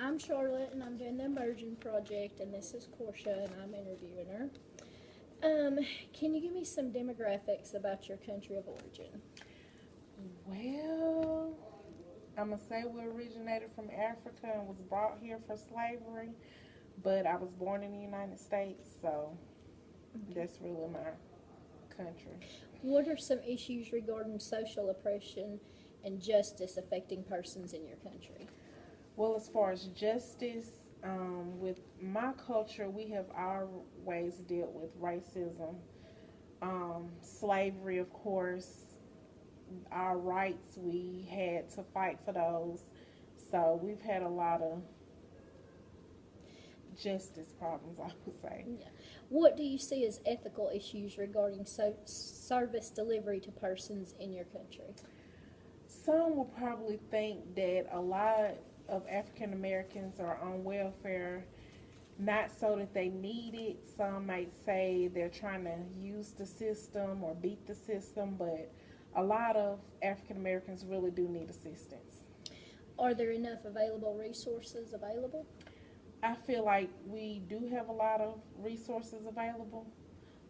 I'm Charlotte, and I'm doing the Immersion Project, and this is Portia, and I'm interviewing her. Um, can you give me some demographics about your country of origin? Well, I'm gonna say we originated from Africa and was brought here for slavery, but I was born in the United States, so Okay. that's really my country. What are some issues regarding social oppression and justice affecting persons in your country? Well, as far as justice, with my culture, we have always dealt with racism, slavery, of course, our rights. We had to fight for those, so we've had a lot of justice problems, I would say. Yeah. What do you see as ethical issues regarding service delivery to persons in your country? Some will probably think that a lot of African Americans are on welfare not so that they need it. Some might say they're trying to use the system or beat the system, but a lot of African Americans really do need assistance. Are there enough available resources available? I feel like we do have a lot of resources available.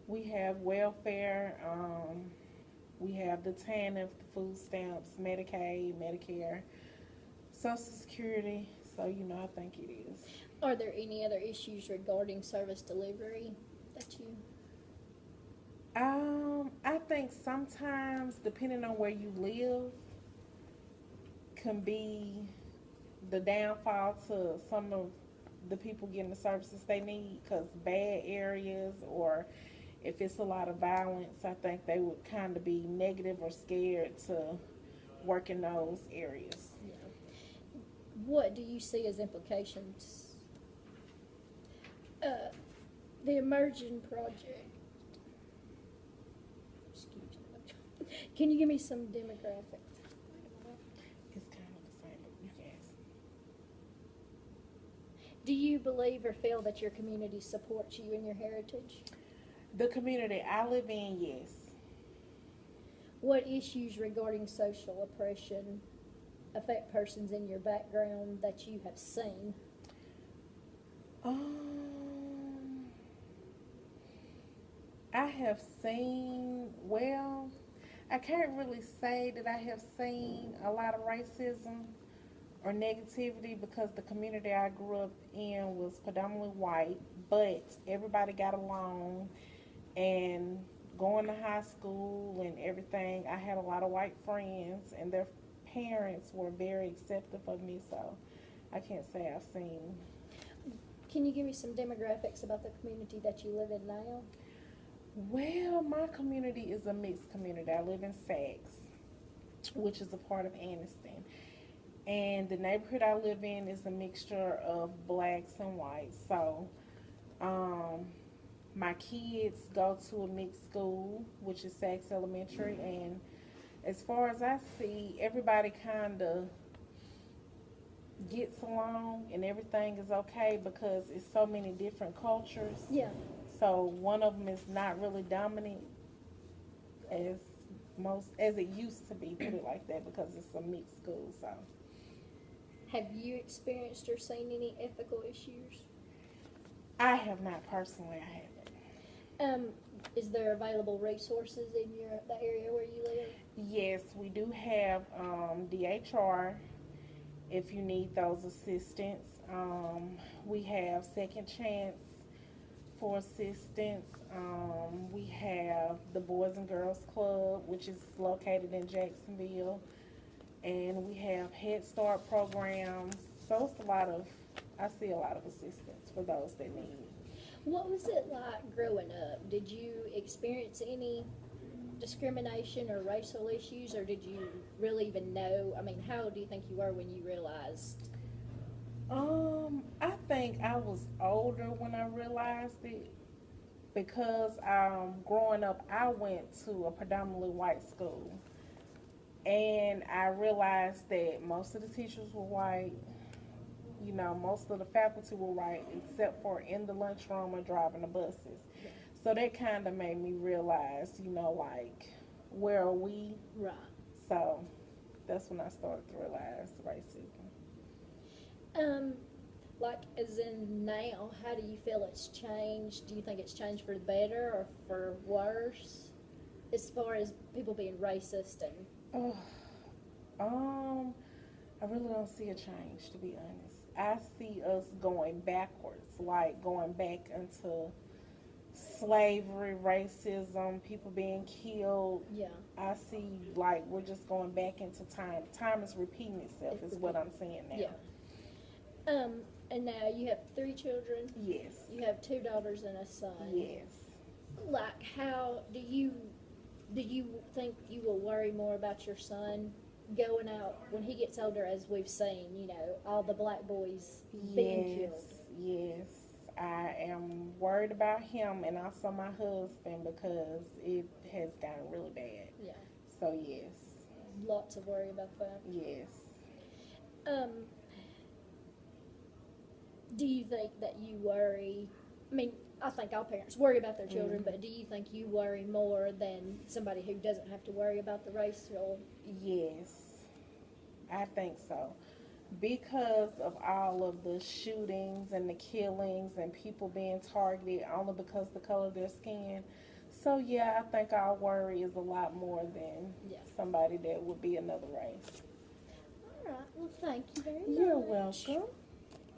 We have welfare, we have the TANF, the food stamps, Medicaid, Medicare, Social Security. So, I think it is. Are there any other issues regarding service delivery that you? I think sometimes, depending on where you live, can be the downfall to some of the people getting the services they need because bad areas or if it's a lot of violence, I think they would kind of be negative or scared to work in those areas. Yeah. What do you see as implications? Uh, the Emerging Project. Excuse me. Can you give me some demographics? It's kind of the same, but you can ask. Do you believe or feel that your community supports you and your heritage? The community I live in, yes. What issues regarding social oppression affect persons in your background that you have seen? Um, I have seen, well, I can't really say that I have seen a lot of racism or negativity because the community I grew up in was predominantly white, but everybody got along and going to high school and everything. I had a lot of white friends and their parents were very accepting of me, so I can't say I've seen. Can you give me some demographics about the community that you live in now? Well, my community is a mixed community. I live in Saks, which is a part of Anniston. And the neighborhood I live in is a mixture of blacks and whites. So, um, my kids go to a mixed school, which is Saks Elementary. And as far as I see, everybody kind of gets along and everything is okay because it's so many different cultures. Yeah. So one of them is not really dominant as as it used to be, put it like that, because it's a mixed school. So Have you experienced or seen any ethical issues? I have not personally. I haven't. Um, is there available resources in the area where you live? Yes, we do have DHR if you need those assistance. We have Second Chance for assistance. We have the Boys and Girls Club, which is located in Jacksonville, and we have Head Start programs. So it's I see a lot of assistance for those that need it. What was it like growing up? Did you experience any discrimination or racial issues, or did you really even know? I mean, how old do you think you were when you realized? I think I was older when I realized it because growing up, I went to a predominantly white school, and I realized that most of the teachers were white. Most of the faculty were white, except for in the lunchroom or driving the buses. Yeah. So that kind of made me realize, like, where are we? Right. So that's when I started to realize racism. Um, Like, as in now, how do you feel it's changed? Do you think it's changed for the better or for worse? As far as people being racist and, Ugh. I really don't see a change, to be honest. I see us going backwards, like going back into slavery, racism, people being killed. yeah. I see like we're just going back into time. Time is repeating itself, is what I'm saying now. Yeah. And now you have 3 children. Yes. You have 2 daughters and a son. Yes. Like, how do you think you will worry more about your son going out when he gets older, as we've seen, you know, all the black boys being killed? Yes. I am worried about him and also my husband because it has gotten really bad. Yeah. So yes. Lots of worry about that. Yes. Um, do you think that you worry? I mean, I think all parents worry about their children, but do you think you worry more than somebody who doesn't have to worry about the racial? Yes. I think so. Because of all of the shootings and the killings and people being targeted only because of the color of their skin. So yeah, I think our worry is a lot more than somebody that would be another race. All right. Well, thank you very much. You're welcome.